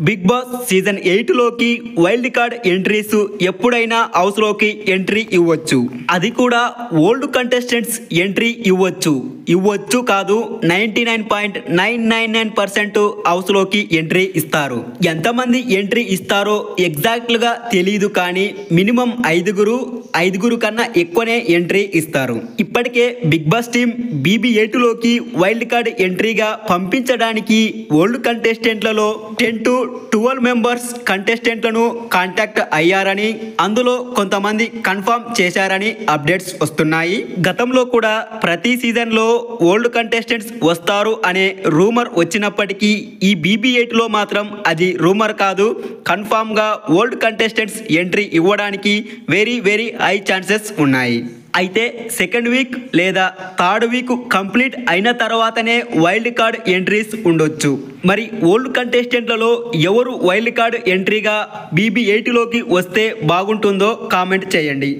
Big boss season 8 లోకి wild card entries ఎప్పుడైనా house లోకి ఎంట్రీ ఇవ్వచ్చు. అది కూడా ఓల్డ్ కంటెస్టెంట్స్ ఎంట్రీ ఇవ్వచ్చు కాదు 99.999% హౌస్ లోకి ఎంట్రీ ఇస్తారు. ఎంతమంది ఎంట్రీ ఇస్తారో ఎగ్జాక్ట్ గా తెలియదు, కానీ మినిమం ఐదుగురు కన్నా ఎక్కువనే ఎంట్రీ ఇస్తారు. ఇప్పటికే బిగ్ బాస్ టీం BB8 లోకి వైల్డ్ కార్డ్ ఎంట్రీగా పంపించడానికి ఓల్డ్ కంటెస్టెంట్లలో 10 to 12 మెంబర్స్ కంటెస్టెంట్లను కాంటాక్ట్ అయ్యారని, అందులో కొంతమంది కన్ఫర్మ్ చేశారని అప్డేట్స్ వస్తున్నాయి. గతంలో కూడా ప్రతి సీజన్ లో ఓల్డ్ కంటెస్టెంట్స్ వస్తారు అనే రూమర్ వచ్చినప్పటికీ ఈ BB8 లో మాత్రం అది రూమర్ కాదు, కన్ఫర్మ్ గా ఓల్డ్ కంటెస్టెంట్స్ ఎంట్రీ ఇవ్వడానికి వెరీ హై ఛాన్సెస్ ఉన్నాయి. అయితే సెకండ్ వీక్ లేదా థర్డ్ వీక్ కంప్లీట్ అయిన తర్వాతనే వైల్డ్ కార్డ్ ఎంట్రీస్ ఉండొచ్చు. మరి ఓల్డ్ కంటెస్టెంట్లలో ఎవరు వైల్డ్ కార్డ్ ఎంట్రీగా BB8 లోకి వస్తే బాగుంటుందో కామెంట్ చేయండి.